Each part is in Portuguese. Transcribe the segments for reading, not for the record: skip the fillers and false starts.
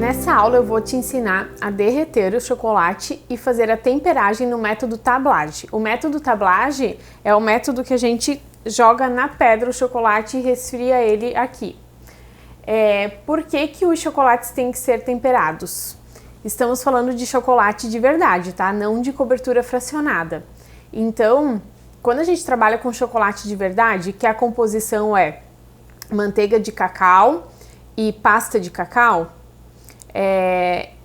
Nessa aula eu vou te ensinar a derreter o chocolate e fazer a temperagem no método tablage. O método tablage é o método que a gente joga na pedra o chocolate e resfria ele aqui. Por que os chocolates têm que ser temperados? Estamos falando de chocolate de verdade, tá? Não de cobertura fracionada. Então, quando a gente trabalha com chocolate de verdade, que a composição é manteiga de cacau e pasta de cacau,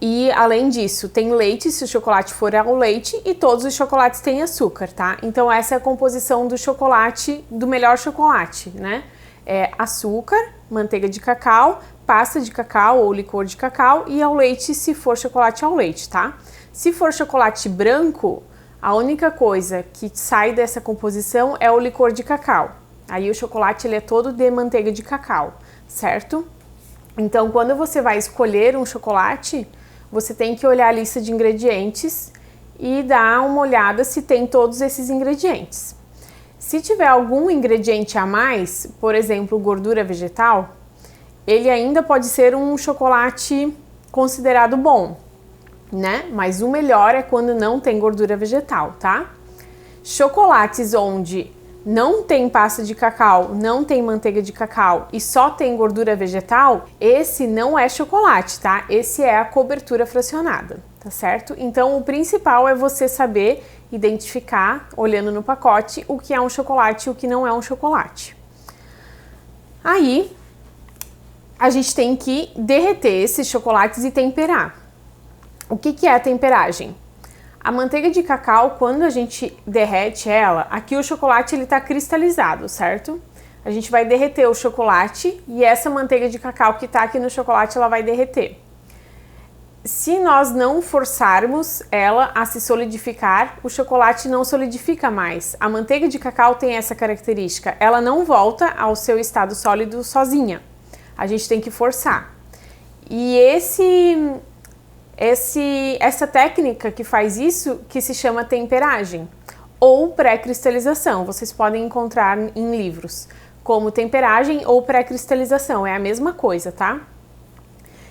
e além disso tem leite, se o chocolate for ao leite, e todos os chocolates têm açúcar, tá? Então essa é a composição do chocolate, do melhor chocolate, né? Açúcar, manteiga de cacau, pasta de cacau ou licor de cacau e ao leite se for chocolate ao leite, tá? Se for chocolate branco, a única coisa que sai dessa composição é o licor de cacau. Aí o chocolate ele é todo de manteiga de cacau, certo? Então, quando você vai escolher um chocolate, você tem que olhar a lista de ingredientes e dar uma olhada se tem todos esses ingredientes. Se tiver algum ingrediente a mais, por exemplo, gordura vegetal, ele ainda pode ser um chocolate considerado bom, né? Mas o melhor é quando não tem gordura vegetal, tá? Chocolates onde não tem pasta de cacau, não tem manteiga de cacau e só tem gordura vegetal, esse não é chocolate, tá? Esse é a cobertura fracionada, tá certo? Então o principal é você saber identificar, olhando no pacote, o que é um chocolate e o que não é um chocolate. Aí a gente tem que derreter esses chocolates e temperar. O que é a temperagem? A manteiga de cacau, quando a gente derrete ela, aqui o chocolate ele tá cristalizado, certo? A gente vai derreter o chocolate e essa manteiga de cacau que tá aqui no chocolate, ela vai derreter. Se nós não forçarmos ela a se solidificar, o chocolate não solidifica mais. A manteiga de cacau tem essa característica, ela não volta ao seu estado sólido sozinha. A gente tem que forçar. E essa técnica que faz isso, que se chama temperagem ou pré-cristalização, vocês podem encontrar em livros, como temperagem ou pré-cristalização, é a mesma coisa, tá?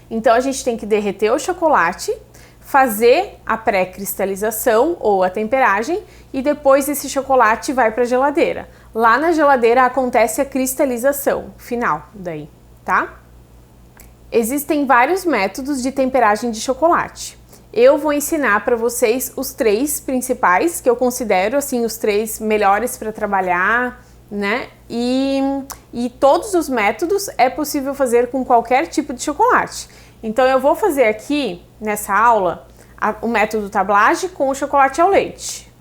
Então a gente tem que derreter o chocolate, fazer a pré-cristalização ou a temperagem e depois esse chocolate vai para a geladeira. Lá na geladeira acontece a cristalização final daí, tá? Existem vários métodos de temperagem de chocolate. Eu vou ensinar para vocês os 3 principais, que eu considero assim os 3 melhores para trabalhar, né? E todos os métodos é possível fazer com qualquer tipo de chocolate. Então eu vou fazer aqui, nessa aula, o método tablage com o chocolate ao leite.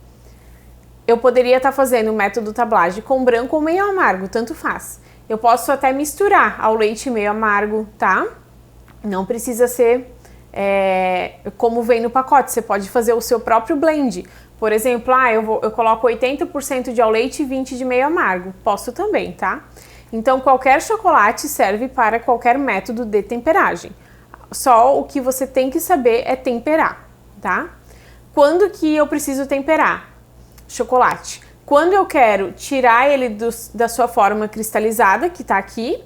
Eu poderia estar fazendo o método tablage com branco ou meio amargo, tanto faz. Eu posso até misturar ao leite meio amargo, tá? Não precisa ser como vem no pacote, você pode fazer o seu próprio blend. Por exemplo, eu coloco 80% de ao leite e 20% de meio amargo. Posso também, tá? Então, qualquer chocolate serve para qualquer método de temperagem. Só o que você tem que saber é temperar, tá? Quando que eu preciso temperar chocolate? Quando eu quero tirar ele da sua forma cristalizada, que tá aqui,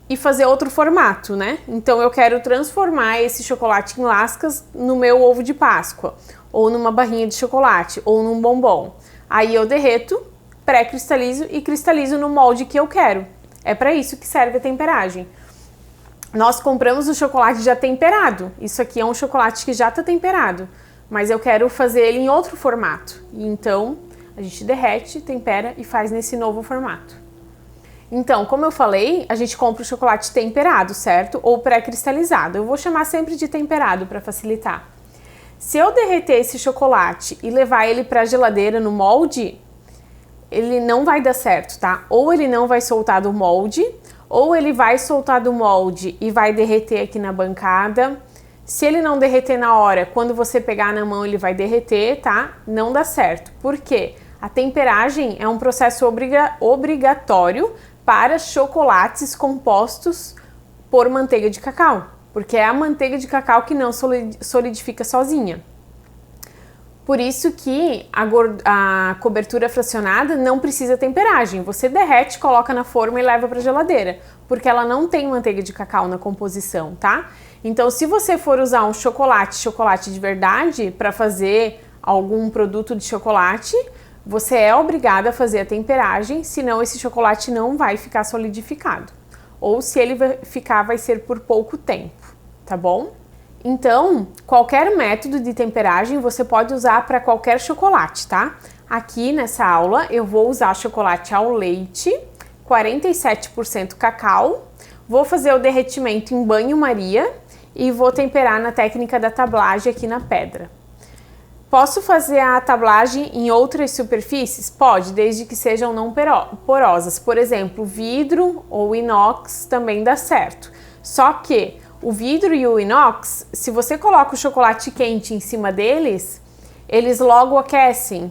e fazer outro formato, né? Então eu quero transformar esse chocolate em lascas no meu ovo de Páscoa, ou numa barrinha de chocolate, ou num bombom. Aí eu derreto, pré-cristalizo e cristalizo no molde que eu quero. É para isso que serve a temperagem. Nós compramos o chocolate já temperado. Isso aqui é um chocolate que já tá temperado, mas eu quero fazer ele em outro formato. E então a gente derrete, tempera e faz nesse novo formato. Então, como eu falei, a gente compra o chocolate temperado, certo? Ou pré-cristalizado. Eu vou chamar sempre de temperado para facilitar. Se eu derreter esse chocolate e levar ele para a geladeira no molde, ele não vai dar certo, tá? Ou ele não vai soltar do molde, ou ele vai soltar do molde e vai derreter aqui na bancada. Se ele não derreter na hora, quando você pegar na mão ele vai derreter, tá? Não dá certo. Por quê? A temperagem é um processo obrigatório para chocolates compostos por manteiga de cacau, porque é a manteiga de cacau que não solidifica sozinha. Por isso que a cobertura fracionada não precisa temperagem. Você derrete, coloca na forma e leva para a geladeira, porque ela não tem manteiga de cacau na composição, tá? Então, se você for usar um chocolate de verdade, para fazer algum produto de chocolate, você é obrigado a fazer a temperagem, senão esse chocolate não vai ficar solidificado. Ou se ele ficar, vai ser por pouco tempo, tá bom? Então, qualquer método de temperagem você pode usar para qualquer chocolate, tá? Aqui nessa aula eu vou usar chocolate ao leite, 47% cacau, vou fazer o derretimento em banho-maria e vou temperar na técnica da tablagem aqui na pedra. Posso fazer a tablagem em outras superfícies? Pode, desde que sejam não porosas. Por exemplo, vidro ou inox também dá certo. Só que o vidro e o inox, se você coloca o chocolate quente em cima deles, eles logo aquecem.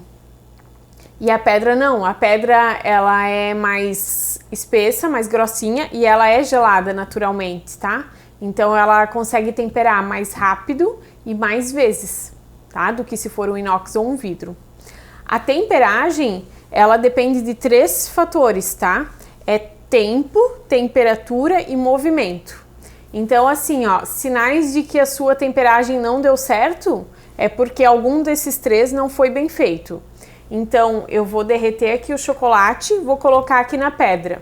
E a pedra não, a pedra ela é mais espessa, mais grossinha e ela é gelada naturalmente, tá? Então ela consegue temperar mais rápido e mais vezes, tá? Do que se for um inox ou um vidro. A temperagem, ela depende de 3 fatores, tá? É tempo, temperatura e movimento. Então, assim, ó, sinais de que a sua temperagem não deu certo é porque algum desses 3 não foi bem feito. Então, eu vou derreter aqui o chocolate, vou colocar aqui na pedra.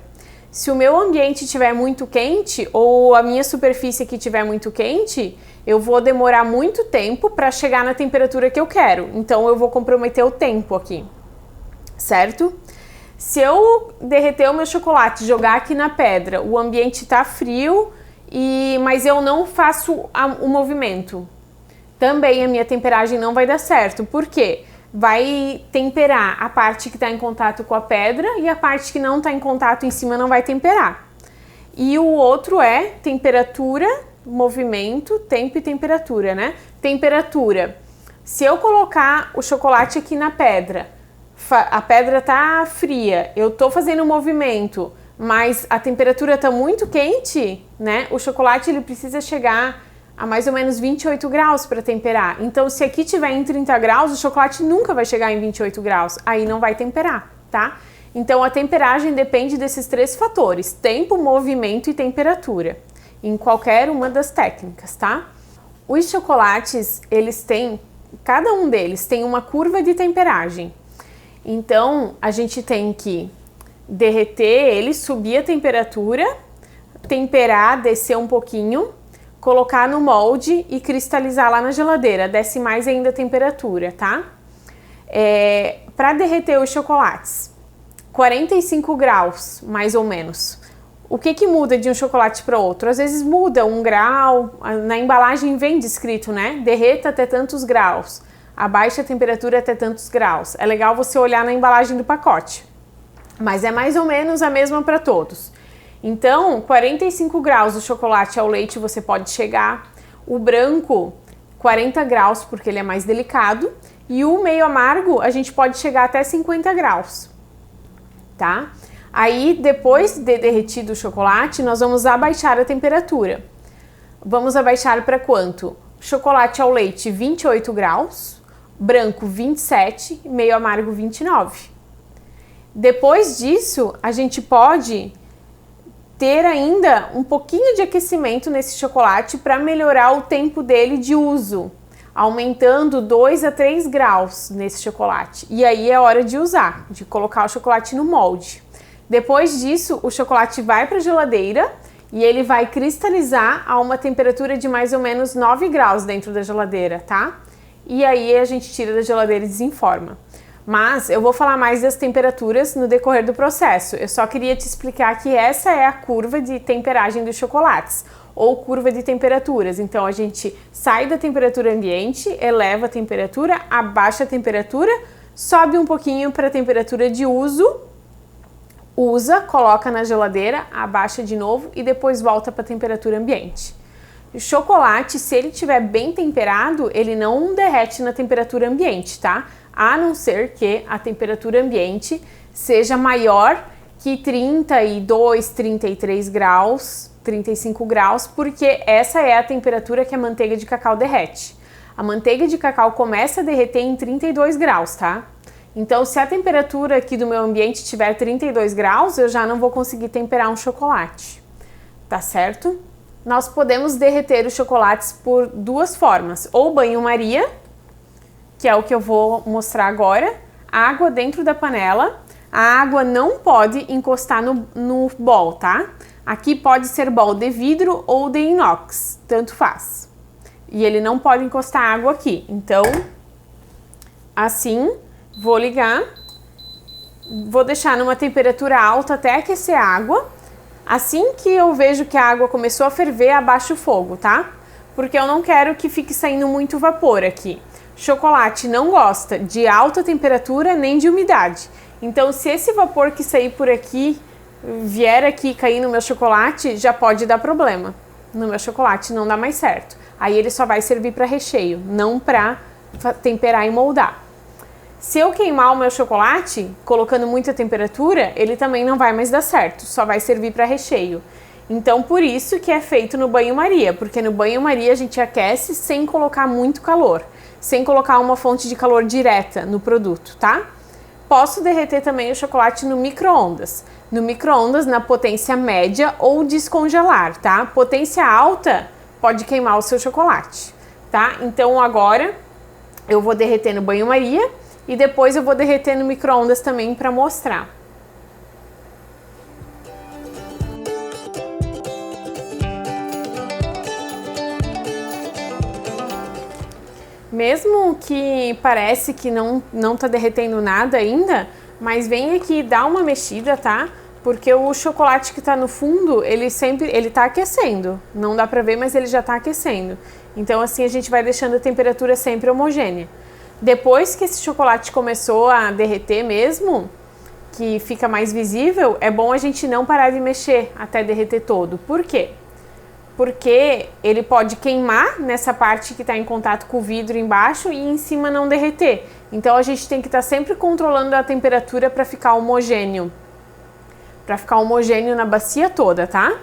Se o meu ambiente estiver muito quente ou a minha superfície aqui estiver muito quente, eu vou demorar muito tempo para chegar na temperatura que eu quero. Então, eu vou comprometer o tempo aqui, certo? Se eu derreter o meu chocolate e jogar aqui na pedra, o ambiente está frio, mas eu não faço o movimento, também a minha temperagem não vai dar certo. Por quê? Vai temperar a parte que está em contato com a pedra e a parte que não está em contato em cima não vai temperar. E o outro é temperatura, movimento, tempo e temperatura, né? Temperatura. Se eu colocar o chocolate aqui na pedra, a pedra tá fria, eu tô fazendo um movimento, mas a temperatura está muito quente, né? O chocolate ele precisa chegar a mais ou menos 28 graus para temperar. Então, se aqui tiver em 30 graus, o chocolate nunca vai chegar em 28 graus. Aí não vai temperar, tá? Então, a temperagem depende desses 3 fatores: tempo, movimento e temperatura, em qualquer uma das técnicas, tá? Os chocolates, eles têm, cada um deles tem uma curva de temperagem. Então, a gente tem que derreter ele, subir a temperatura, temperar, descer um pouquinho, colocar no molde e cristalizar lá na geladeira. Desce mais ainda a temperatura, tá? Para derreter os chocolates, 45 graus, mais ou menos. O que muda de um chocolate para outro? Às vezes muda 1 grau, na embalagem vem descrito, né? Derreta até tantos graus, abaixa a temperatura até tantos graus. É legal você olhar na embalagem do pacote. Mas é mais ou menos a mesma para todos. Então, 45 graus o chocolate ao leite você pode chegar. O branco, 40 graus, porque ele é mais delicado. E o meio amargo, a gente pode chegar até 50 graus, tá? Aí, depois de derretido o chocolate, nós vamos abaixar a temperatura. Vamos abaixar para quanto? Chocolate ao leite, 28 graus. Branco, 27. Meio amargo, 29. Depois disso, a gente pode ter ainda um pouquinho de aquecimento nesse chocolate para melhorar o tempo dele de uso, aumentando 2 a 3 graus nesse chocolate. E aí é hora de usar, de colocar o chocolate no molde. Depois disso, o chocolate vai para a geladeira e ele vai cristalizar a uma temperatura de mais ou menos 9 graus dentro da geladeira, tá? E aí a gente tira da geladeira e desenforma. Mas eu vou falar mais das temperaturas no decorrer do processo. Eu só queria te explicar que essa é a curva de temperagem dos chocolates, ou curva de temperaturas. Então a gente sai da temperatura ambiente, eleva a temperatura, abaixa a temperatura, sobe um pouquinho para a temperatura de uso, usa, coloca na geladeira, abaixa de novo e depois volta para a temperatura ambiente. O chocolate, se ele estiver bem temperado, ele não derrete na temperatura ambiente, tá? A não ser que a temperatura ambiente seja maior que 32, 33 graus, 35 graus, porque essa é a temperatura que a manteiga de cacau derrete. A manteiga de cacau começa a derreter em 32 graus, tá? Então, se a temperatura aqui do meu ambiente tiver 32 graus, eu já não vou conseguir temperar um chocolate, tá certo? Nós podemos derreter os chocolates por duas formas, ou banho-maria, que é o que eu vou mostrar agora, água dentro da panela. A água não pode encostar no bol, tá? Aqui pode ser bol de vidro ou de inox, tanto faz. E ele não pode encostar água aqui, então, assim, vou ligar, vou deixar numa temperatura alta até aquecer a água. Assim que eu vejo que a água começou a ferver, abaixo o fogo, tá? Porque eu não quero que fique saindo muito vapor aqui. Chocolate não gosta de alta temperatura nem de umidade. Então, se esse vapor que sair por aqui, vier aqui cair no meu chocolate, já pode dar problema. No meu chocolate não dá mais certo. Aí ele só vai servir para recheio, não para temperar e moldar. Se eu queimar o meu chocolate, colocando muita temperatura, ele também não vai mais dar certo, só vai servir para recheio. Então, por isso que é feito no banho-maria, porque no banho-maria a gente aquece sem colocar muito calor, sem colocar uma fonte de calor direta no produto, tá? Posso derreter também o chocolate no micro-ondas. No micro-ondas, na potência média ou descongelar, tá? Potência alta pode queimar o seu chocolate, tá? Então, agora eu vou derreter no banho-maria e depois eu vou derreter no micro-ondas também para mostrar. Mesmo que parece que não tá derretendo nada ainda, mas vem aqui e dá uma mexida, tá? Porque o chocolate que tá no fundo, ele tá aquecendo. Não dá pra ver, mas ele já tá aquecendo. Então assim a gente vai deixando a temperatura sempre homogênea. Depois que esse chocolate começou a derreter mesmo, que fica mais visível, é bom a gente não parar de mexer até derreter todo. Por quê? Porque ele pode queimar nessa parte que está em contato com o vidro embaixo e em cima não derreter. Então a gente tem que estar sempre controlando a temperatura para ficar homogêneo. Para ficar homogêneo na bacia toda, tá?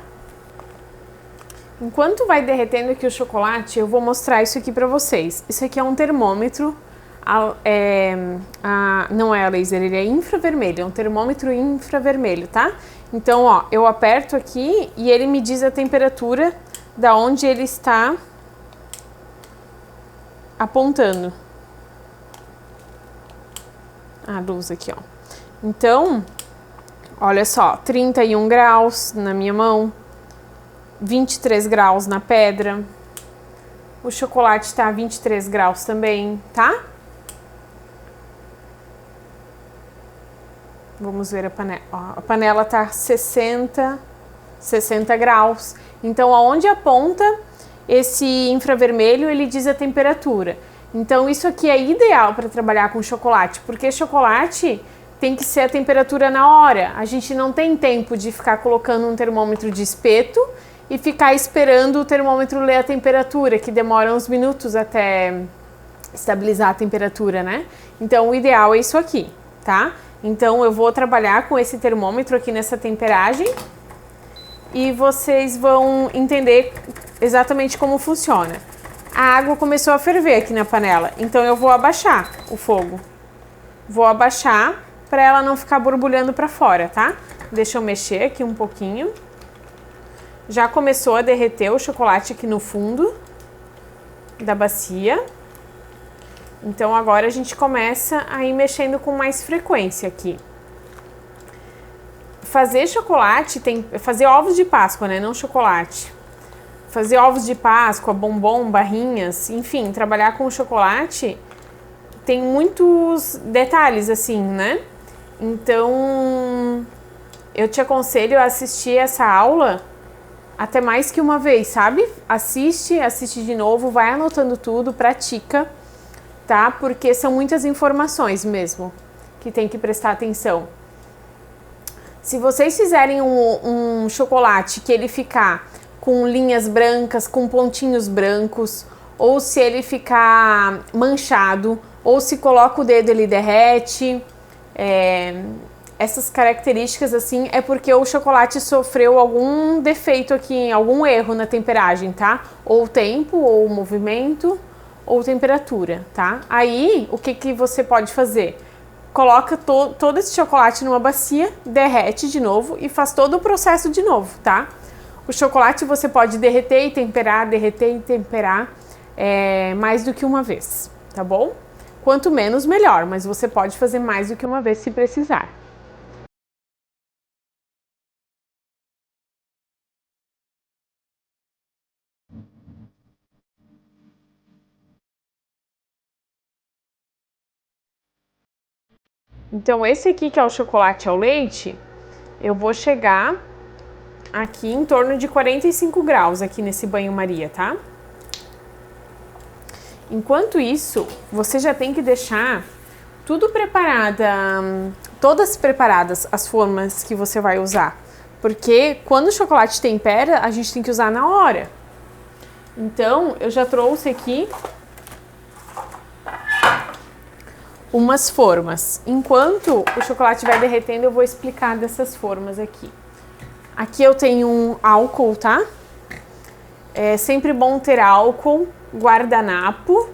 Enquanto vai derretendo aqui o chocolate, eu vou mostrar isso aqui para vocês. Isso aqui é um termômetro, não é a laser, ele é infravermelho, é um termômetro infravermelho, tá? Então, ó, eu aperto aqui e ele me diz a temperatura da onde ele está apontando. A luz aqui, ó. Então, olha só, 31 graus na minha mão, 23 graus na pedra. O chocolate tá a 23 graus também, tá? Vamos ver a panela. Ó, a panela tá 60 graus. Então, aonde aponta esse infravermelho, ele diz a temperatura. Então, isso aqui é ideal para trabalhar com chocolate, porque chocolate tem que ser a temperatura na hora. A gente não tem tempo de ficar colocando um termômetro de espeto e ficar esperando o termômetro ler a temperatura, que demora uns minutos até estabilizar a temperatura, né? Então, o ideal é isso aqui, tá? Então, eu vou trabalhar com esse termômetro aqui nessa temperagem e vocês vão entender exatamente como funciona. A água começou a ferver aqui na panela, então eu vou abaixar o fogo. Vou abaixar para ela não ficar borbulhando para fora, tá? Deixa eu mexer aqui um pouquinho. Já começou a derreter o chocolate aqui no fundo da bacia. Então agora a gente começa a ir mexendo com mais frequência aqui. Fazer chocolate, fazer ovos de Páscoa, né? Não chocolate. Fazer ovos de Páscoa, bombom, barrinhas, enfim, trabalhar com chocolate tem muitos detalhes assim, né? Então, eu te aconselho a assistir essa aula até mais que uma vez, sabe? Assiste de novo, vai anotando tudo, pratica, tá? Porque são muitas informações mesmo que tem que prestar atenção. Se vocês fizerem um chocolate que ele ficar com linhas brancas, com pontinhos brancos, ou se ele ficar manchado, ou se coloca o dedo ele derrete, essas características assim é porque o chocolate sofreu algum defeito aqui, algum erro na temperagem, tá? Ou o tempo, ou o movimento, ou temperatura, tá? Aí, o que que você pode fazer? Coloca todo esse chocolate numa bacia, derrete de novo e faz todo o processo de novo, tá? O chocolate você pode derreter e temperar mais do que uma vez, tá bom? Quanto menos, melhor, mas você pode fazer mais do que uma vez se precisar. Então, esse aqui que é o chocolate ao leite, eu vou chegar aqui em torno de 45 graus aqui nesse banho-maria, tá? Enquanto isso, você já tem que deixar tudo preparada, todas preparadas as formas que você vai usar. Porque quando o chocolate tempera, a gente tem que usar na hora. Então, eu já trouxe aqui umas formas. Enquanto o chocolate vai derretendo, eu vou explicar dessas formas aqui. Aqui eu tenho um álcool, tá? É sempre bom ter álcool, guardanapo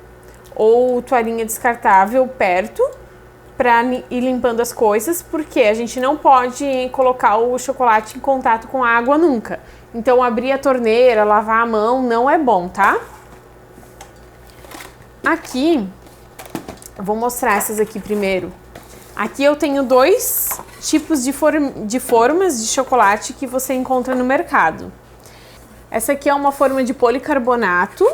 ou toalhinha descartável perto para ir limpando as coisas, porque a gente não pode colocar o chocolate em contato com a água nunca. Então, abrir a torneira, lavar a mão não é bom, tá? Aqui, eu vou mostrar essas aqui primeiro. Aqui eu tenho dois tipos de formas de chocolate que você encontra no mercado. Essa aqui é uma forma de policarbonato.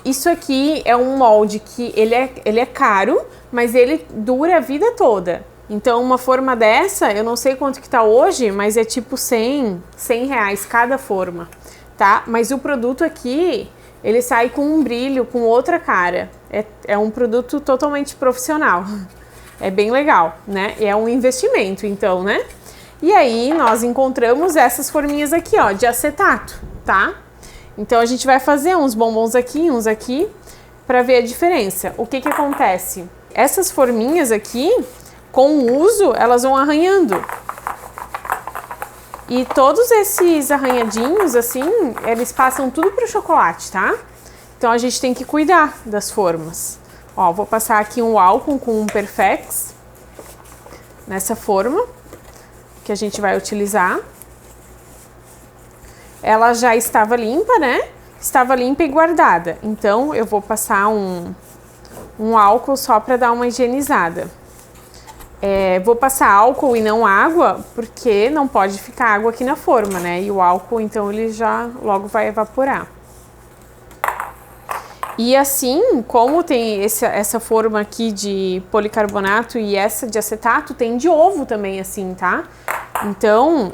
Isso aqui é um molde que ele é caro, mas ele dura a vida toda. Então, uma forma dessa, eu não sei quanto que tá hoje, mas é tipo 100 reais cada forma, tá? Mas o produto aqui, ele sai com um brilho, com outra cara. É um produto totalmente profissional. É bem legal, né? É um investimento, então, né? E aí, nós encontramos essas forminhas aqui, ó, de acetato, tá? Então, a gente vai fazer uns bombons aqui, uns aqui, pra ver a diferença. O que que acontece? Essas forminhas aqui, com o uso, elas vão arranhando. E todos esses arranhadinhos, assim, eles passam tudo pro chocolate, tá? Então, a gente tem que cuidar das formas. Ó, vou passar aqui um álcool com um Perfex nessa forma que a gente vai utilizar. Ela já estava limpa, né? Estava limpa e guardada. Então, eu vou passar um álcool só para dar uma higienizada. Vou passar álcool e não água, porque não pode ficar água aqui na forma, né? E o álcool, então, ele já logo vai evaporar. E assim, como tem essa forma aqui de policarbonato e essa de acetato, tem de ovo também, assim, tá? Então,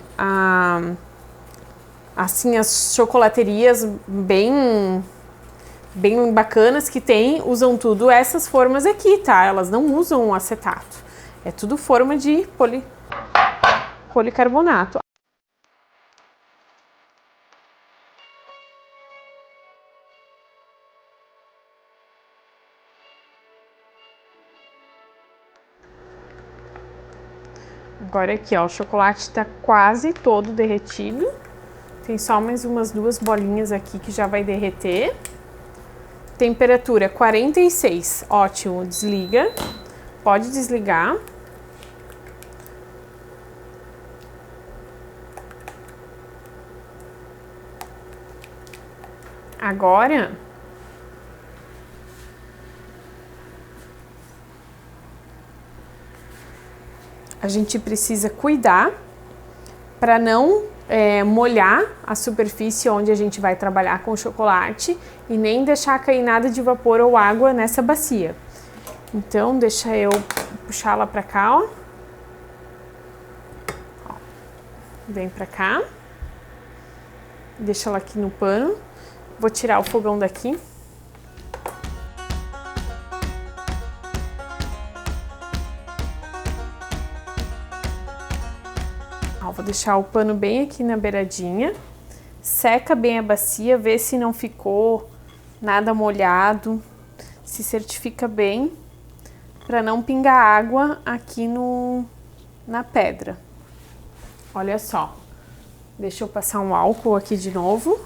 assim, as chocolaterias bem bacanas que tem, usam tudo essas formas aqui, tá? Elas não usam acetato. É tudo forma de policarbonato. Agora aqui, ó, o chocolate tá quase todo derretido. Tem só mais umas duas bolinhas aqui que já vai derreter. Temperatura 46, ótimo, desliga. Pode desligar. Agora, a gente precisa cuidar para não molhar a superfície onde a gente vai trabalhar com o chocolate e nem deixar cair nada de vapor ou água nessa bacia. Então, deixa eu puxar ela para cá, ó. Vem para cá. Deixa ela aqui no pano. Vou tirar o fogão daqui. Ó, vou deixar o pano bem aqui na beiradinha. Seca bem a bacia, vê se não ficou nada molhado. Se certifica bem para não pingar água aqui na pedra. Olha só. Deixa eu passar um álcool aqui de novo.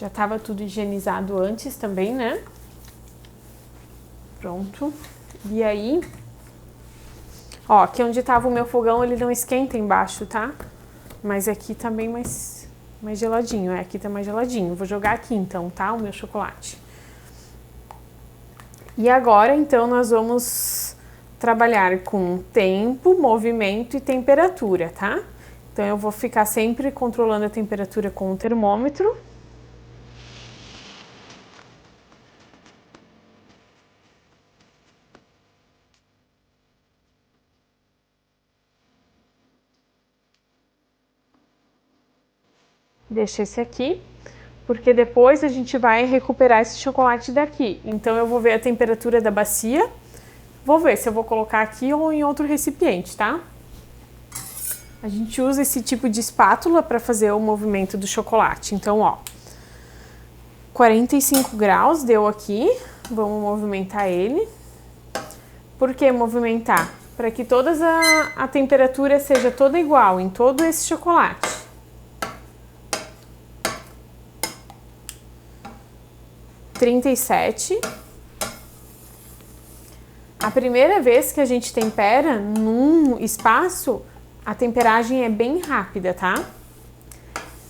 Já tava tudo higienizado antes também, né? Pronto. E aí, ó, aqui onde tava o meu fogão, ele não esquenta embaixo, tá? Mas aqui tá bem mais geladinho, aqui tá mais geladinho. Vou jogar aqui então, tá? O meu chocolate. E agora, então, nós vamos trabalhar com tempo, movimento e temperatura, tá? Então, eu vou ficar sempre controlando a temperatura com o termômetro. Deixa esse aqui, porque depois a gente vai recuperar esse chocolate daqui. Então eu vou ver a temperatura da bacia, vou ver se eu vou colocar aqui ou em outro recipiente, tá? A gente usa esse tipo de espátula para fazer o movimento do chocolate. Então, ó, 45 graus deu aqui, vamos movimentar ele. Por que movimentar? Para que toda a temperatura seja toda igual em todo esse chocolate. 37. A primeira vez que a gente tempera num espaço, a temperagem é bem rápida, tá?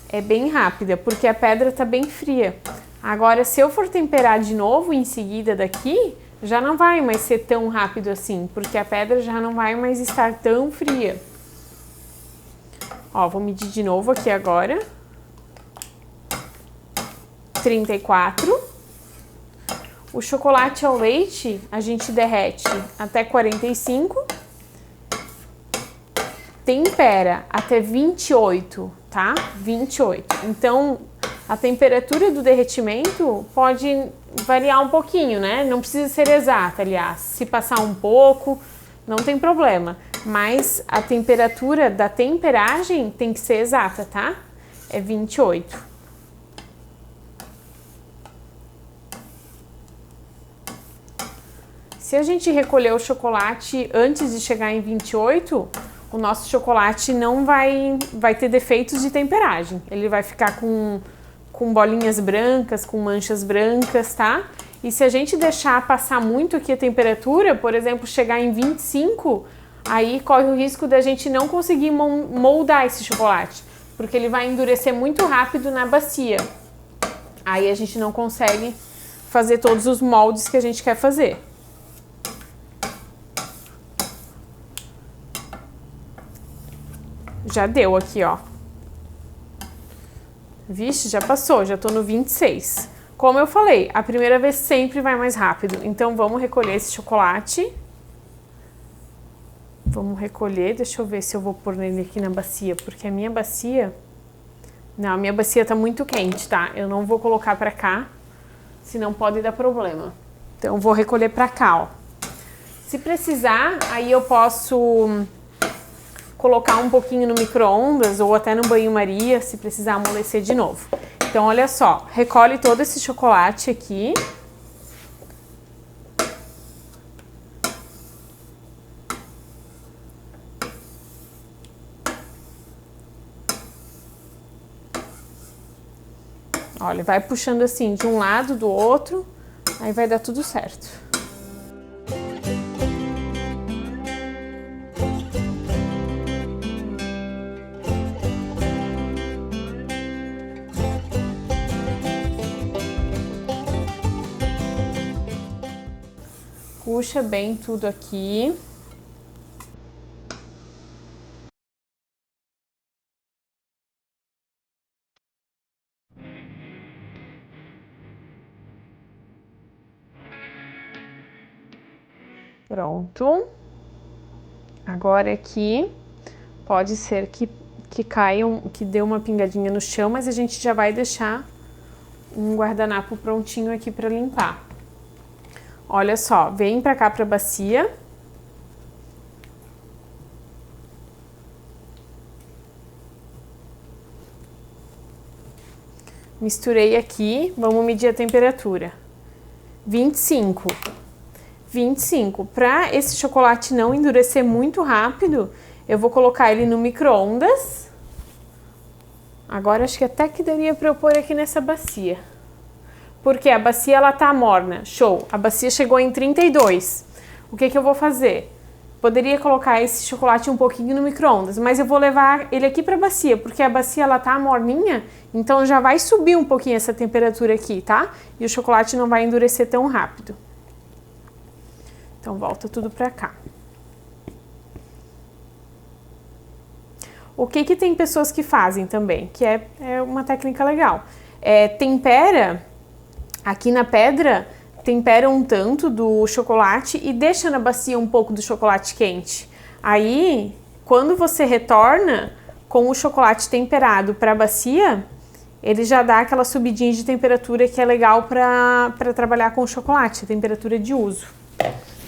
É bem rápida, porque a pedra tá bem fria. Agora, se eu for temperar de novo em seguida daqui, já não vai mais ser tão rápido assim, porque a pedra já não vai mais estar tão fria. Ó, vou medir de novo aqui agora. 34. O chocolate ao leite, a gente derrete até 45. Tempera até 28, tá? 28. Então, a temperatura do derretimento pode variar um pouquinho, né? Não precisa ser exata, aliás. Se passar um pouco, não tem problema. Mas a temperatura da temperagem tem que ser exata, tá? É 28. Se a gente recolher o chocolate antes de chegar em 28, o nosso chocolate não vai ter defeitos de temperagem. Ele vai ficar com bolinhas brancas, com manchas brancas, tá? E se a gente deixar passar muito aqui a temperatura, por exemplo, chegar em 25, aí corre o risco da gente não conseguir moldar esse chocolate, porque ele vai endurecer muito rápido na bacia. Aí a gente não consegue fazer todos os moldes que a gente quer fazer. Já deu aqui, ó. Vixe, já passou, já tô no 26. Como eu falei, a primeira vez sempre vai mais rápido. Então, vamos recolher esse chocolate. Vamos recolher, deixa eu ver se eu vou pôr ele aqui na bacia, porque a minha bacia... Não, a minha bacia tá muito quente, tá? Eu não vou colocar pra cá, senão pode dar problema. Então, eu vou recolher pra cá, ó. Se precisar, aí eu posso... colocar um pouquinho no micro-ondas ou até no banho-maria, se precisar amolecer de novo. Então, olha só, recolhe todo esse chocolate aqui. Olha, vai puxando assim de um lado, do outro, aí vai dar tudo certo. Puxa bem tudo aqui. Pronto. Agora aqui, pode ser que caia, que dê uma pingadinha no chão, mas a gente já vai deixar um guardanapo prontinho aqui para limpar. Olha só, vem pra cá pra bacia. Misturei aqui, vamos medir a temperatura. 25. 25. Para esse chocolate não endurecer muito rápido, eu vou colocar ele no micro-ondas Agora acho que até que daria para eu pôr aqui nessa bacia. Porque a bacia ela tá morna. Show. A bacia chegou em 32. O que que eu vou fazer? Poderia colocar esse chocolate um pouquinho no micro-ondas, mas eu vou levar ele aqui para a bacia, porque a bacia ela tá morninha, então já vai subir um pouquinho essa temperatura aqui, tá? E o chocolate não vai endurecer tão rápido. Então volta tudo para cá. O que que tem pessoas que fazem também, que é uma técnica legal. Tempera aqui na pedra, tempera um tanto do chocolate e deixa na bacia um pouco do chocolate quente. Aí, quando você retorna com o chocolate temperado para a bacia, ele já dá aquela subidinha de temperatura que é legal para trabalhar com o chocolate, a temperatura de uso.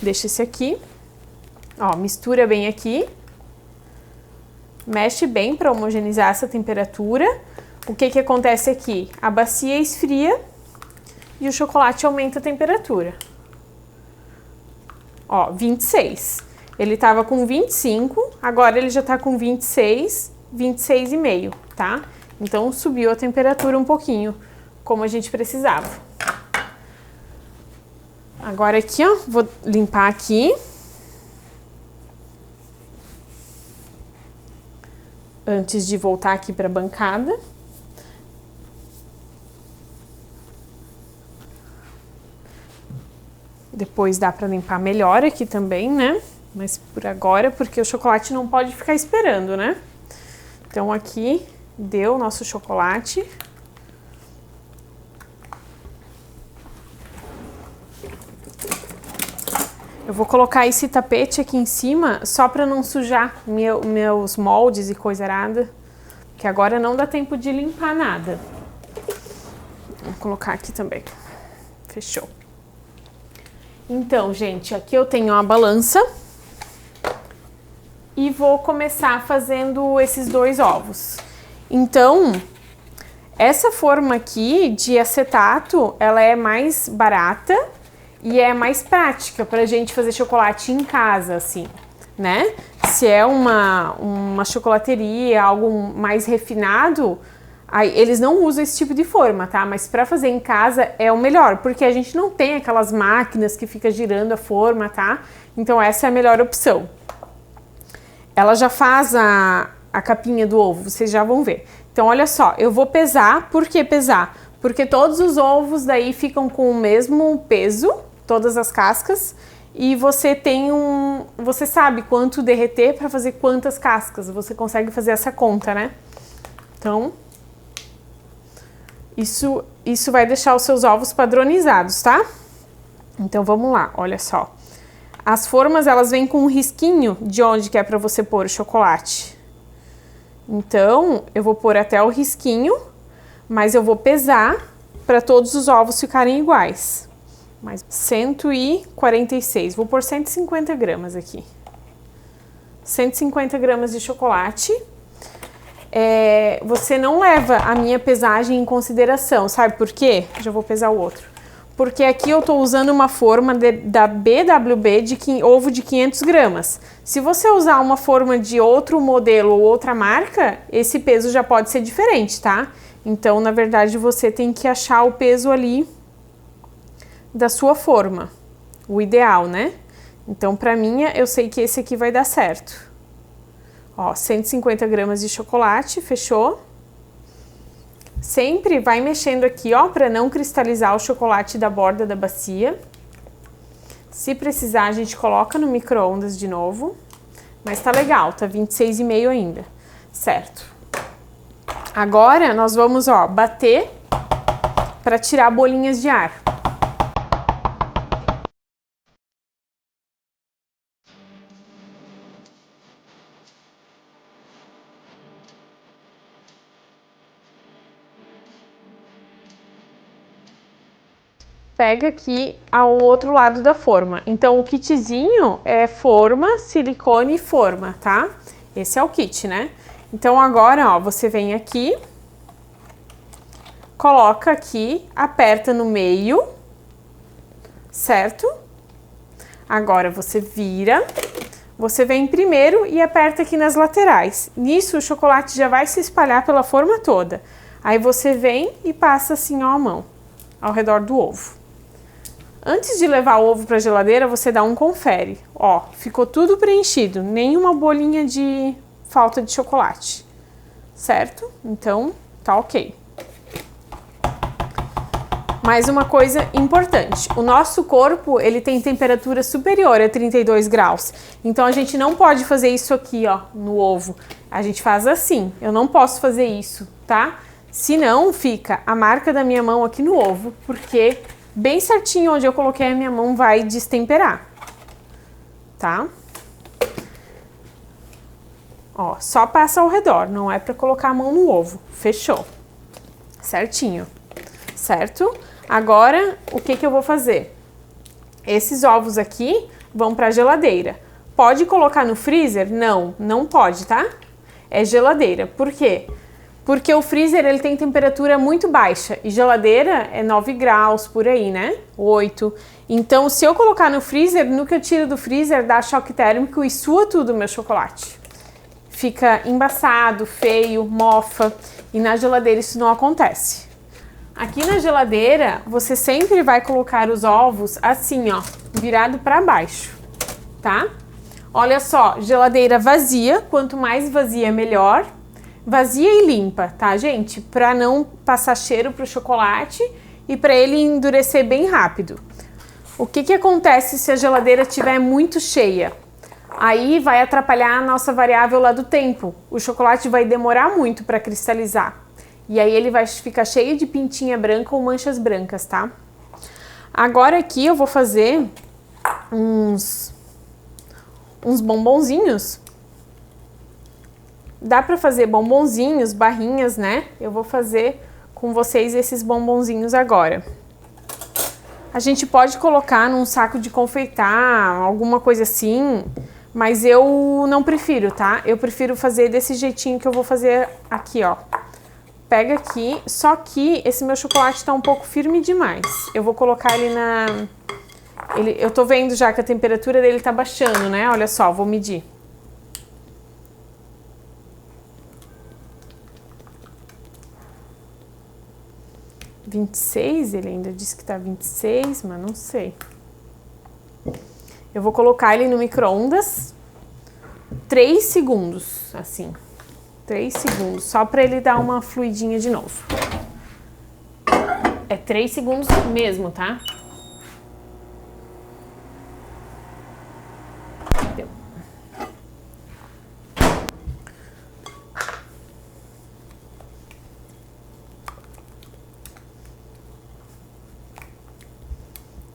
Deixa esse aqui, ó, mistura bem aqui, mexe bem para homogeneizar essa temperatura. O que que acontece aqui? A bacia esfria e o chocolate aumenta a temperatura. Ó, 26. Ele tava com 25, agora ele já tá com 26, 26,5, tá? Então subiu a temperatura um pouquinho, como a gente precisava. Agora aqui, ó, vou limpar aqui. Antes de voltar aqui para a bancada. Depois dá para limpar melhor aqui também, né? Mas por agora, porque o chocolate não pode ficar esperando, né? Então aqui deu o nosso chocolate. Eu vou colocar esse tapete aqui em cima só para não sujar meus moldes e coisa arada, que agora não dá tempo de limpar nada. Vou colocar aqui também. Fechou. Então, gente, aqui eu tenho uma balança e vou começar fazendo esses 2 ovos. Então, essa forma aqui de acetato, ela é mais barata e é mais prática pra gente fazer chocolate em casa, assim, né? Se é uma chocolateria, algo mais refinado, aí eles não usam esse tipo de forma, tá? Mas para fazer em casa é o melhor, porque a gente não tem aquelas máquinas que fica girando a forma, tá? Então essa é a melhor opção. Ela já faz a capinha do ovo, vocês já vão ver. Então olha só, eu vou pesar. Por que pesar? Porque todos os ovos daí ficam com o mesmo peso, todas as cascas, e você você sabe quanto derreter para fazer quantas cascas, você consegue fazer essa conta, né? Então isso vai deixar os seus ovos padronizados, tá? Então vamos lá, olha só. As formas, elas vêm com um risquinho de onde que é para você pôr o chocolate. Então, eu vou pôr até o risquinho, mas eu vou pesar para todos os ovos ficarem iguais. Mais 146, vou pôr 150 gramas aqui. 150 gramas de chocolate. Você não leva a minha pesagem em consideração, sabe por quê? Já vou pesar o outro. Porque aqui eu tô usando uma forma da BWB de ovo de 500 gramas. Se você usar uma forma de outro modelo ou outra marca, esse peso já pode ser diferente, tá? Então, na verdade, você tem que achar o peso ali da sua forma, o ideal, né? Então, pra minha, eu sei que esse aqui vai dar certo. Ó, 150 gramas de chocolate, fechou? Sempre vai mexendo aqui, ó, para não cristalizar o chocolate da borda da bacia. Se precisar, a gente coloca no micro-ondas de novo. Mas tá legal, tá 26,5 ainda, certo? Agora, nós vamos, ó, bater para tirar bolinhas de ar. Pega aqui ao outro lado da forma. Então, o kitzinho é forma, silicone e forma, tá? Esse é o kit, né? Então, agora, ó, você vem aqui, coloca aqui, aperta no meio, certo? Agora, você vira, você vem primeiro e aperta aqui nas laterais. Nisso, o chocolate já vai se espalhar pela forma toda. Aí você vem e passa assim, ó, a mão, ao redor do ovo. Antes de levar o ovo para a geladeira, você dá um confere. Ó, ficou tudo preenchido, nenhuma bolinha de falta de chocolate, certo? Então, tá ok. Mais uma coisa importante, o nosso corpo, ele tem temperatura superior a 32 graus, então a gente não pode fazer isso aqui, ó, no ovo. A gente faz assim, eu não posso fazer isso, tá? Senão fica a marca da minha mão aqui no ovo, porque bem certinho onde eu coloquei a minha mão vai destemperar, tá? Ó, só passa ao redor, não é pra colocar a mão no ovo, fechou? Certinho, certo? Agora, o que eu vou fazer? Esses ovos aqui vão para a geladeira. Pode colocar no freezer? Não, não pode, tá? É geladeira. Por quê? Porque o freezer ele tem temperatura muito baixa e geladeira é 9 graus por aí, né? 8. Então, se eu colocar no freezer, no que eu tiro do freezer dá choque térmico e sua tudo o meu chocolate. Fica embaçado, feio, mofa e na geladeira isso não acontece. Aqui na geladeira, você sempre vai colocar os ovos assim, ó, virado para baixo, tá? Olha só, geladeira vazia, quanto mais vazia melhor. Vazia e limpa, tá, gente? Para não passar cheiro pro chocolate e para ele endurecer bem rápido. O que acontece se a geladeira estiver muito cheia? Aí vai atrapalhar a nossa variável lá do tempo. O chocolate vai demorar muito para cristalizar. E aí ele vai ficar cheio de pintinha branca ou manchas brancas, tá? Agora aqui eu vou fazer uns bombonzinhos. Dá pra fazer bombonzinhos, barrinhas, né? Eu vou fazer com vocês esses bombonzinhos agora. A gente pode colocar num saco de confeitar, alguma coisa assim, mas eu não prefiro, tá? Eu prefiro fazer desse jeitinho que eu vou fazer aqui, ó. Pega aqui, só que esse meu chocolate tá um pouco firme demais. Eu vou colocar ele na... eu tô vendo já que a temperatura dele tá baixando, né? Olha só, vou medir. (26), ele ainda disse que tá 26, mas não sei. Eu vou colocar ele no micro-ondas 3 segundos, assim. 3 segundos, só para ele dar uma fluidinha de novo. É 3 segundos mesmo, tá? Deu.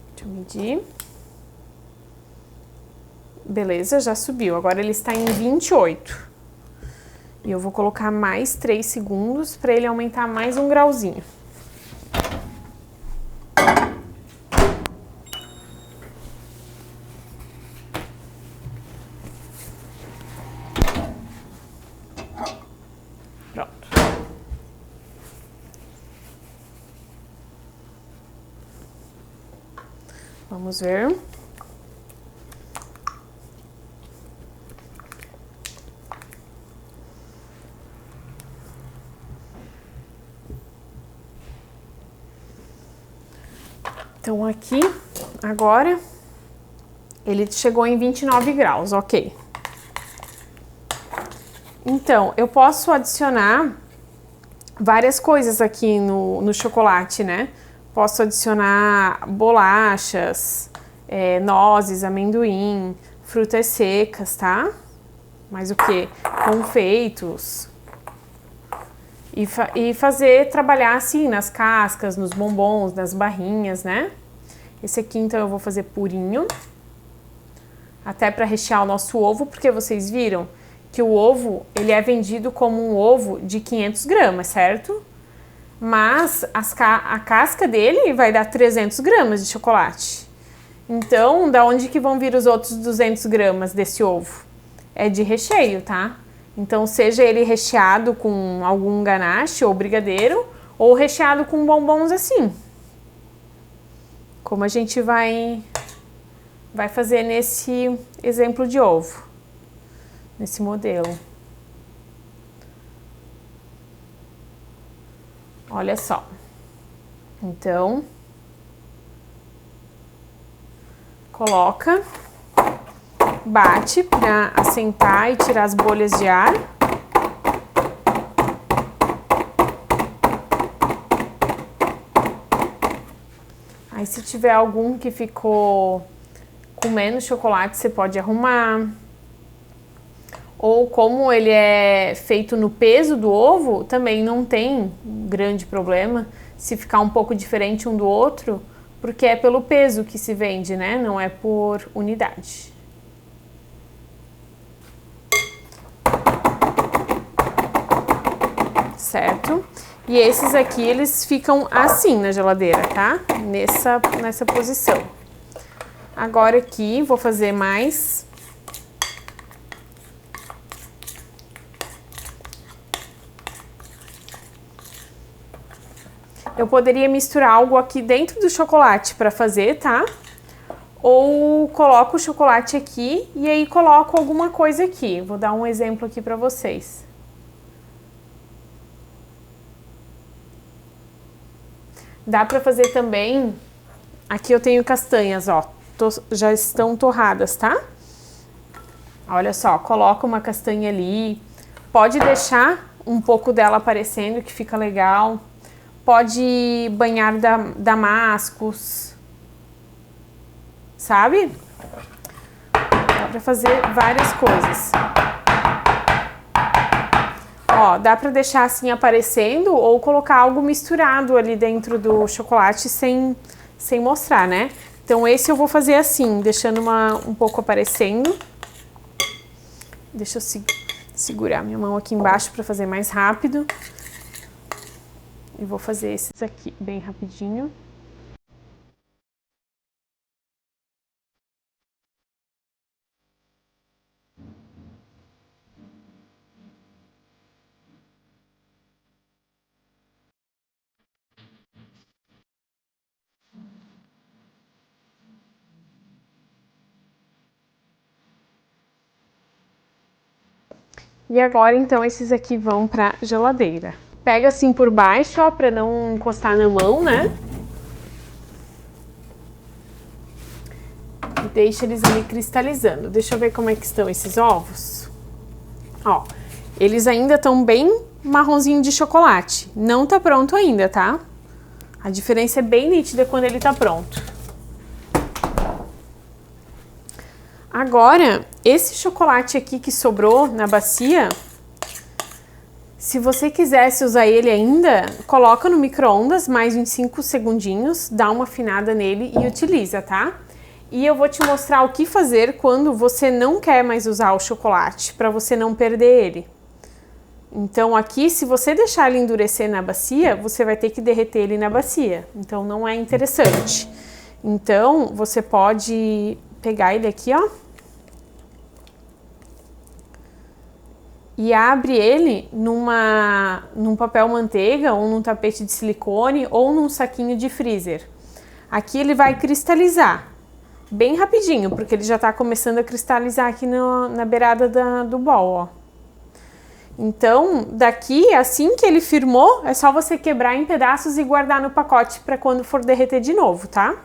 Deixa eu medir. Beleza, já subiu. Agora ele está em 28. E eu vou colocar mais 3 segundos para ele aumentar mais um grauzinho. Pronto. Vamos ver. Então aqui, agora, ele chegou em 29 graus, ok. Então, eu posso adicionar várias coisas aqui no chocolate, né? Posso adicionar bolachas, nozes, amendoim, frutas secas, tá? Mais o que? Confeitos. E trabalhar assim nas cascas, nos bombons, nas barrinhas, né? Esse aqui, então, eu vou fazer purinho. Até para rechear o nosso ovo, porque vocês viram que o ovo, ele é vendido como um ovo de 500 gramas, certo? Mas a casca dele vai dar 300 gramas de chocolate. Então, da onde que vão vir os outros 200 gramas desse ovo? É de recheio, tá? Então, seja ele recheado com algum ganache ou brigadeiro, ou recheado com bombons assim. Como a gente vai fazer nesse exemplo de ovo. nesse modelo. Olha só. Então, coloca, bate para assentar e tirar as bolhas de ar. Aí se tiver algum que ficou com menos chocolate, você pode arrumar. Ou como ele é feito no peso do ovo, também não tem grande problema se ficar um pouco diferente um do outro, porque é pelo peso que se vende, né? Não é por unidade. Certo? E esses aqui, eles ficam assim na geladeira, tá? Nessa posição. Agora aqui, vou fazer mais. Eu poderia misturar algo aqui dentro do chocolate para fazer, tá? Ou coloco o chocolate aqui e aí coloco alguma coisa aqui. Vou dar um exemplo aqui para vocês. Dá para fazer também... Aqui eu tenho castanhas, ó. Já estão torradas, tá? Olha só, coloca uma castanha ali. Pode deixar um pouco dela aparecendo, que fica legal. Pode banhar damascos, sabe? Dá pra fazer várias coisas. Ó, dá pra deixar assim aparecendo ou colocar algo misturado ali dentro do chocolate sem mostrar, né? Então esse eu vou fazer assim, deixando um pouco aparecendo. Deixa eu segurar minha mão aqui embaixo pra fazer mais rápido. E vou fazer esses aqui bem rapidinho. E agora, então, esses aqui vão pra geladeira. Pega assim por baixo, ó, pra não encostar na mão, né? E deixa eles ali cristalizando. Deixa eu ver como é que estão esses ovos. Ó, eles ainda estão bem marronzinho de chocolate. Não tá pronto ainda, tá? A diferença é bem nítida quando ele tá pronto. Agora, esse chocolate aqui que sobrou na bacia, se você quisesse usar ele ainda, coloca no micro-ondas mais uns 5 segundinhos, dá uma afinada nele e utiliza, tá? E eu vou te mostrar o que fazer quando você não quer mais usar o chocolate, para você não perder ele. Então aqui, se você deixar ele endurecer na bacia, você vai ter que derreter ele na bacia. Então não é interessante. Então você pode pegar ele aqui, ó. E abre ele num papel manteiga, ou num tapete de silicone, ou num saquinho de freezer. Aqui ele vai cristalizar, bem rapidinho, porque ele já tá começando a cristalizar aqui na beirada do bol, ó. Então, daqui, assim que ele firmou, é só você quebrar em pedaços e guardar no pacote para quando for derreter de novo, tá?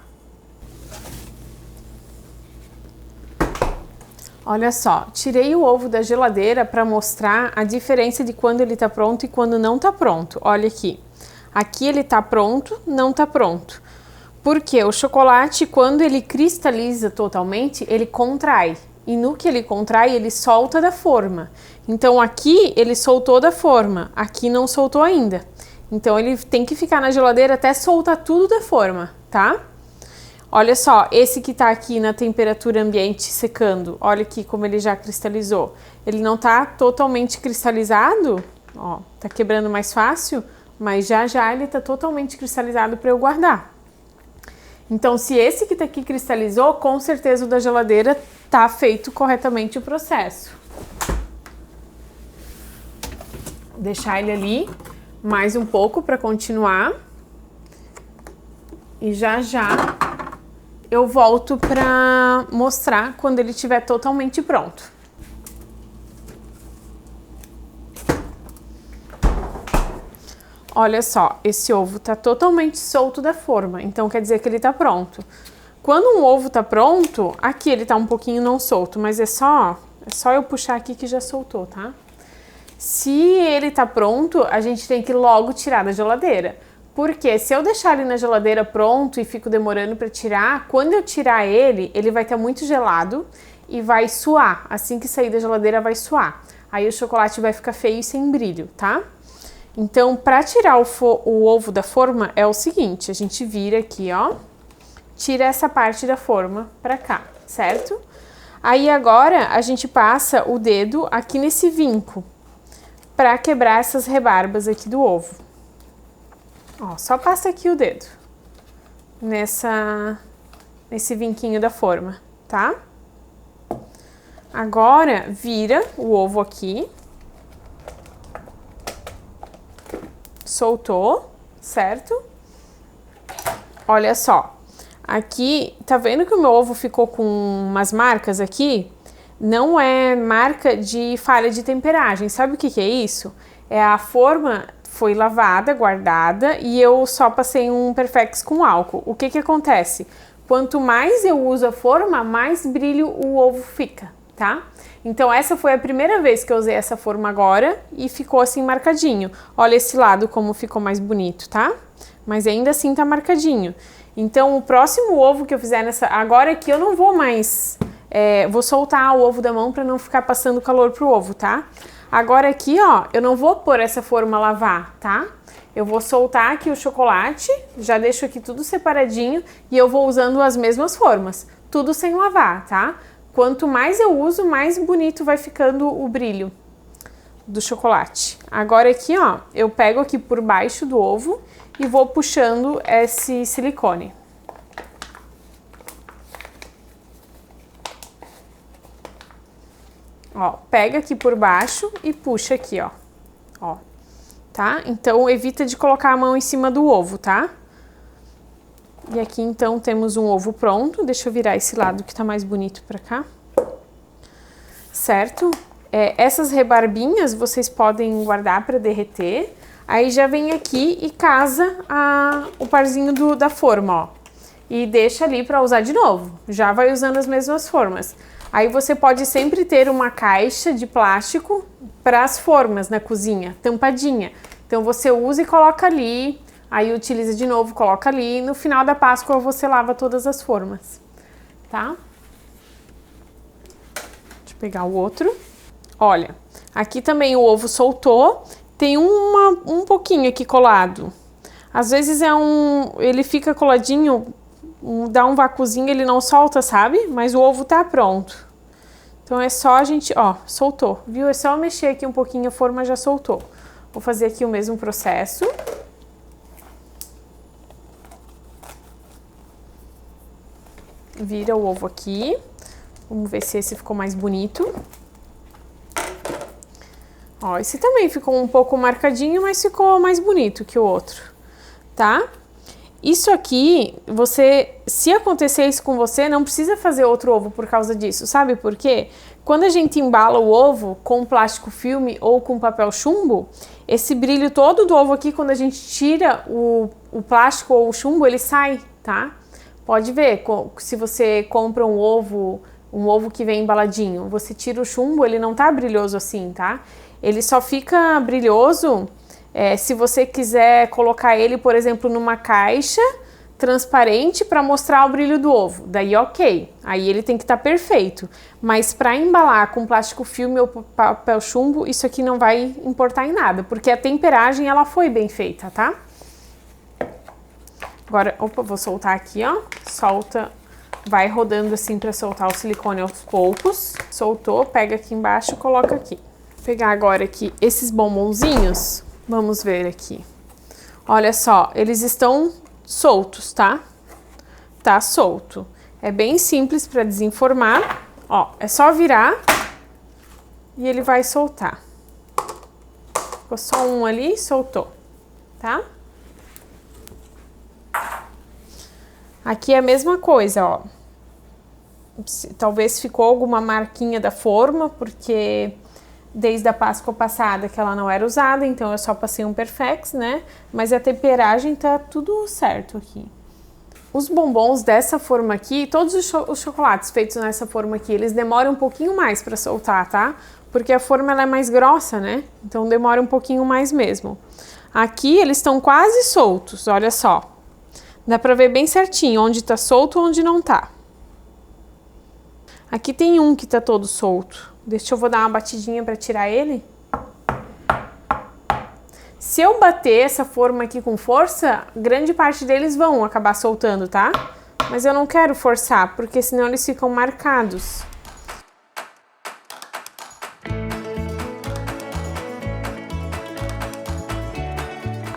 Olha só, tirei o ovo da geladeira para mostrar a diferença de quando ele tá pronto e quando não tá pronto. Olha aqui. Aqui ele tá pronto, não tá pronto. Porque o chocolate, quando ele cristaliza totalmente, ele contrai. E no que ele contrai, ele solta da forma. Então aqui ele soltou da forma, aqui não soltou ainda. Então ele tem que ficar na geladeira até soltar tudo da forma, tá? Olha só, esse que tá aqui na temperatura ambiente secando, olha aqui como ele já cristalizou. Ele não tá totalmente cristalizado, ó, tá quebrando mais fácil, mas já ele tá totalmente cristalizado para eu guardar. Então, se esse que tá aqui cristalizou, com certeza o da geladeira tá feito corretamente o processo. Vou deixar ele ali mais um pouco para continuar. E já eu volto para mostrar quando ele estiver totalmente pronto. Olha só, esse ovo tá totalmente solto da forma, então quer dizer que ele tá pronto. Quando um ovo tá pronto, aqui ele tá um pouquinho não solto, mas é só eu puxar aqui que já soltou, tá? Se ele tá pronto, a gente tem que logo tirar da geladeira. Porque se eu deixar ele na geladeira pronto e fico demorando para tirar, quando eu tirar ele, ele vai estar muito gelado e vai suar. Assim que sair da geladeira vai suar. Aí o chocolate vai ficar feio e sem brilho, tá? Então, para tirar o ovo da forma é o seguinte, a gente vira aqui, ó, tira essa parte da forma pra cá, certo? Aí agora a gente passa o dedo aqui nesse vinco pra quebrar essas rebarbas aqui do ovo. Ó, só passa aqui o dedo nesse vinquinho da forma, tá? Agora vira o ovo aqui. Soltou, certo? Olha só, aqui, tá vendo que o meu ovo ficou com umas marcas aqui? Não é marca de falha de temperagem, sabe o que que é isso? É a forma foi lavada, guardada e eu só passei um Perfex com álcool. O que que acontece? Quanto mais eu uso a forma, mais brilho o ovo fica, tá? Então essa foi a primeira vez que eu usei essa forma agora e ficou assim marcadinho. Olha esse lado como ficou mais bonito, tá? Mas ainda assim tá marcadinho. Então o próximo ovo que eu fizer agora aqui eu não vou mais, vou soltar o ovo da mão para não ficar passando calor pro ovo, tá? Agora aqui, ó, eu não vou pôr essa forma lavar, tá? Eu vou soltar aqui o chocolate, já deixo aqui tudo separadinho e eu vou usando as mesmas formas, tudo sem lavar, tá? Quanto mais eu uso, mais bonito vai ficando o brilho do chocolate. Agora aqui, ó, eu pego aqui por baixo do ovo e vou puxando esse silicone. Ó, pega aqui por baixo e puxa aqui, ó. Ó, tá? Então evita de colocar a mão em cima do ovo, tá? E aqui então temos um ovo pronto. Deixa eu virar esse lado que tá mais bonito pra cá. Certo? Essas rebarbinhas vocês podem guardar pra derreter. Aí já vem aqui e casa o parzinho da forma, ó. E deixa ali pra usar de novo. Já vai usando as mesmas formas. Aí você pode sempre ter uma caixa de plástico para as formas na cozinha, tampadinha. Então você usa e coloca ali. Aí utiliza de novo, coloca ali. No final da Páscoa você lava todas as formas, tá? Deixa eu pegar o outro. Olha, aqui também o ovo soltou. Tem um pouquinho aqui colado. Às vezes ele fica coladinho, dá um vacuzinho, ele não solta, sabe? Mas o ovo tá pronto. Então é só a gente, ó, soltou, viu? É só mexer aqui um pouquinho, a forma já soltou. Vou fazer aqui o mesmo processo. Vira o ovo aqui. Vamos ver se esse ficou mais bonito. Ó, esse também ficou um pouco marcadinho, mas ficou mais bonito que o outro, tá? Isso aqui, se acontecer isso com você, não precisa fazer outro ovo por causa disso, sabe por quê? Quando a gente embala o ovo com plástico filme ou com papel chumbo, esse brilho todo do ovo aqui, quando a gente tira o plástico ou o chumbo, ele sai, tá? Pode ver, se você compra um ovo que vem embaladinho, você tira o chumbo, ele não tá brilhoso assim, tá? Ele só fica brilhoso se você quiser colocar ele, por exemplo, numa caixa transparente para mostrar o brilho do ovo. Daí ok, aí ele tem que estar perfeito. Mas para embalar com plástico filme ou papel chumbo, isso aqui não vai importar em nada, porque a temperagem ela foi bem feita, tá? Agora, vou soltar aqui, ó. Solta, vai rodando assim para soltar o silicone aos poucos. Soltou, pega aqui embaixo e coloca aqui. Vou pegar agora aqui esses bombonzinhos. Vamos ver aqui. Olha só, eles estão soltos, tá? Tá solto. É bem simples para desenformar. Ó, é só virar e ele vai soltar. Ficou só um ali, soltou, tá? Aqui é a mesma coisa, ó. Talvez ficou alguma marquinha da forma, porque desde a Páscoa passada que ela não era usada, então eu só passei um Perfex, né? Mas a temperagem tá tudo certo aqui. Os bombons dessa forma aqui, todos os chocolates feitos nessa forma aqui, eles demoram um pouquinho mais para soltar, tá? Porque a forma ela é mais grossa, né? Então demora um pouquinho mais mesmo. Aqui eles estão quase soltos, olha só. Dá pra ver bem certinho onde tá solto e onde não tá. Aqui tem um que tá todo solto. Deixa eu dar uma batidinha pra tirar ele. Se eu bater essa forma aqui com força, grande parte deles vão acabar soltando, tá? Mas eu não quero forçar, porque senão eles ficam marcados.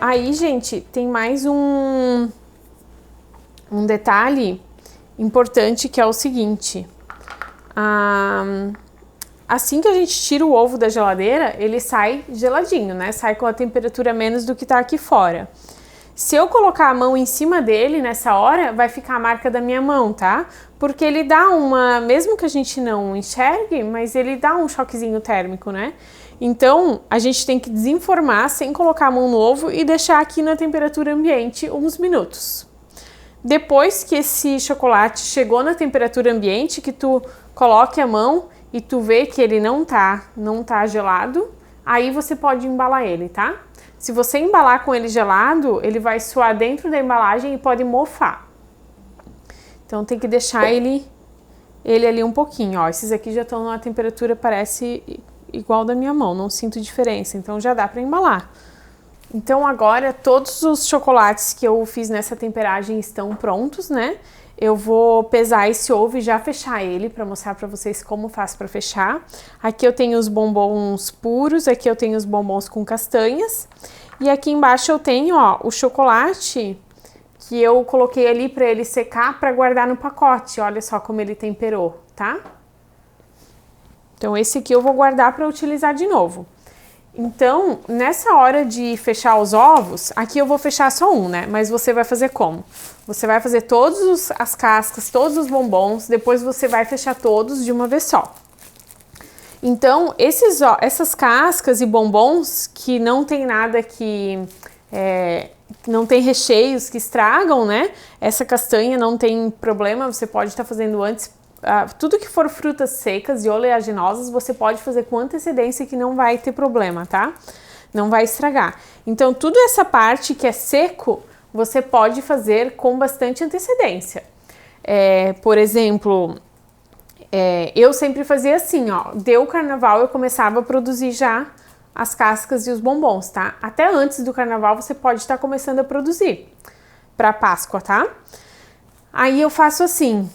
Aí, gente, tem mais um detalhe importante que é o seguinte. Assim que a gente tira o ovo da geladeira, ele sai geladinho, né? Sai com a temperatura menos do que tá aqui fora. Se eu colocar a mão em cima dele nessa hora, vai ficar a marca da minha mão, tá? Porque ele dá mesmo que a gente não enxergue, mas ele dá um choquezinho térmico, né? Então, a gente tem que desenformar sem colocar a mão no ovo e deixar aqui na temperatura ambiente uns minutos. Depois que esse chocolate chegou na temperatura ambiente, que tu coloque a mão e tu vê que ele não tá gelado, aí você pode embalar ele, tá? Se você embalar com ele gelado, ele vai suar dentro da embalagem e pode mofar. Então tem que deixar ele ali um pouquinho, ó. Esses aqui já estão numa temperatura, parece igual da minha mão, não sinto diferença, então já dá para embalar. Então agora todos os chocolates que eu fiz nessa temperagem estão prontos, né? Eu vou pesar esse ovo e já fechar ele para mostrar para vocês como faço para fechar. Aqui eu tenho os bombons puros, aqui eu tenho os bombons com castanhas. E aqui embaixo eu tenho, ó, o chocolate que eu coloquei ali para ele secar para guardar no pacote. Olha só como ele temperou, tá? Então esse aqui eu vou guardar para utilizar de novo. Então, nessa hora de fechar os ovos, aqui eu vou fechar só um, né? Mas você vai fazer como? Você vai fazer todas as cascas, todos os bombons, depois você vai fechar todos de uma vez só. Então, essas cascas e bombons que não tem nada que... não tem recheios que estragam, né? Essa castanha não tem problema, você pode estar fazendo antes. Tudo que for frutas secas e oleaginosas, você pode fazer com antecedência que não vai ter problema, tá? Não vai estragar. Então, tudo essa parte que é seco, você pode fazer com bastante antecedência. Por exemplo, eu sempre fazia assim, ó. Deu o carnaval, eu começava a produzir já as cascas e os bombons, tá? Até antes do carnaval, você pode estar começando a produzir para Páscoa, tá? Aí eu faço assim...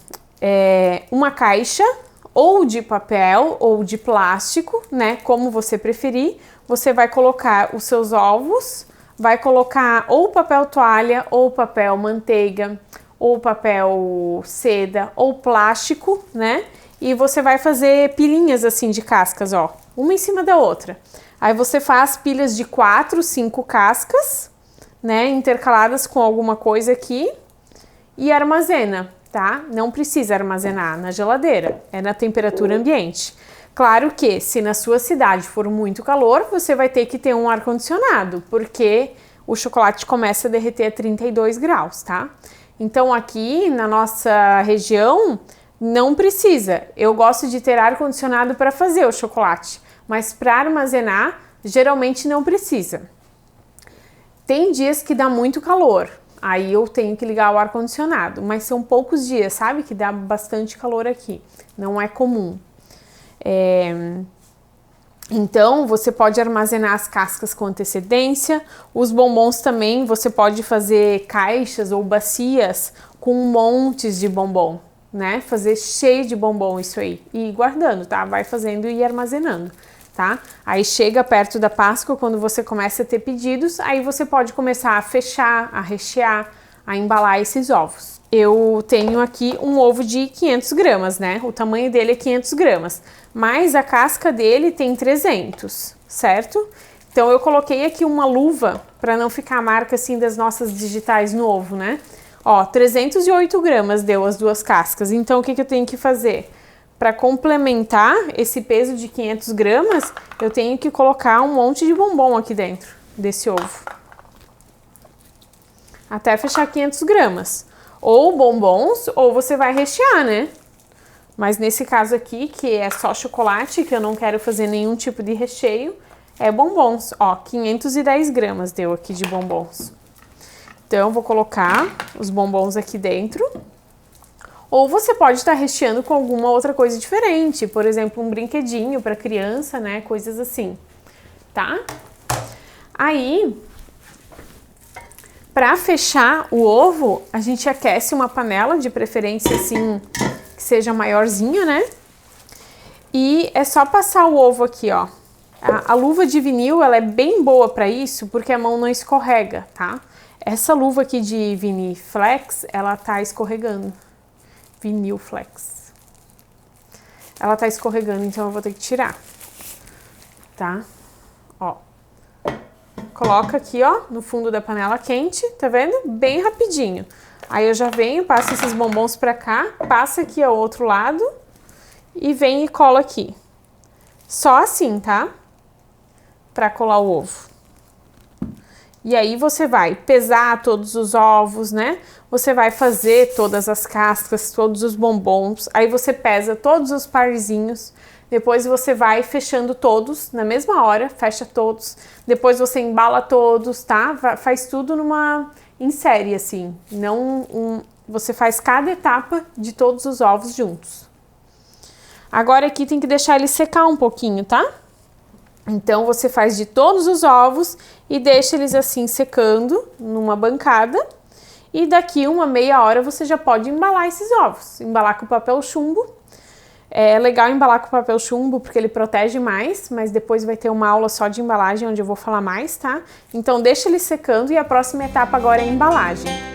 uma caixa ou de papel ou de plástico, né, como você preferir, você vai colocar os seus ovos, vai colocar ou papel toalha, ou papel manteiga, ou papel seda, ou plástico, né, e você vai fazer pilhinhas assim de cascas, ó, uma em cima da outra. Aí você faz pilhas de 4, 5 cascas, né, intercaladas com alguma coisa aqui e armazena. Tá? Não precisa armazenar na geladeira, é na temperatura ambiente. Claro que se na sua cidade for muito calor, você vai ter que ter um ar-condicionado, porque o chocolate começa a derreter a 32 graus, tá? Então aqui na nossa região não precisa. Eu gosto de ter ar-condicionado para fazer o chocolate, mas para armazenar geralmente não precisa. Tem dias que dá muito calor. Aí eu tenho que ligar o ar-condicionado, mas são poucos dias, sabe? Que dá bastante calor aqui, não é comum. Então, você pode armazenar as cascas com antecedência. Os bombons também, você pode fazer caixas ou bacias com montes de bombom, né? Fazer cheio de bombom isso aí e ir guardando, tá? Vai fazendo e armazenando. Tá? Aí chega perto da Páscoa, quando você começa a ter pedidos, aí você pode começar a fechar, a rechear, a embalar esses ovos. Eu tenho aqui um ovo de 500 gramas, né? O tamanho dele é 500 gramas, mas a casca dele tem 300, certo? Então eu coloquei aqui uma luva para não ficar a marca assim das nossas digitais no ovo, né? Ó, 308 gramas deu as duas cascas, então o que eu tenho que fazer? para complementar esse peso de 500 gramas, eu tenho que colocar um monte de bombom aqui dentro desse ovo. Até fechar 500 gramas. Ou bombons, ou você vai rechear, né? Mas nesse caso aqui, que é só chocolate, que eu não quero fazer nenhum tipo de recheio, é bombons. Ó, 510 gramas deu aqui de bombons. Então, eu vou colocar os bombons aqui dentro. Ou você pode estar recheando com alguma outra coisa diferente, por exemplo, um brinquedinho para criança, né? Coisas assim, tá? Aí, para fechar o ovo, a gente aquece uma panela, de preferência assim, que seja maiorzinha, né? E é só passar o ovo aqui, ó. A luva de vinil, ela é bem boa para isso, porque a mão não escorrega, tá? Essa luva aqui de vinil flex, ela tá escorregando. Vinil flex. Ela tá escorregando, então eu vou ter que tirar, tá? Ó. Coloca aqui, ó, no fundo da panela quente, tá vendo? Bem rapidinho. Aí eu já venho, passo esses bombons pra cá, passa aqui ao outro lado e vem e cola aqui. Só assim, tá? Pra colar o ovo. E aí você vai pesar todos os ovos, né? Você vai fazer todas as cascas, todos os bombons. Aí você pesa todos os parzinhos. Depois você vai fechando todos na mesma hora, fecha todos. Depois você embala todos, tá? Faz tudo em série, assim. Você faz cada etapa de todos os ovos juntos. Agora aqui tem que deixar ele secar um pouquinho, tá? Então, você faz de todos os ovos e deixa eles assim secando numa bancada. E daqui uma meia hora você já pode embalar esses ovos. Embalar com papel chumbo. É legal embalar com papel chumbo porque ele protege mais, mas depois vai ter uma aula só de embalagem onde eu vou falar mais, tá? Então, deixa ele secando e a próxima etapa agora é a embalagem.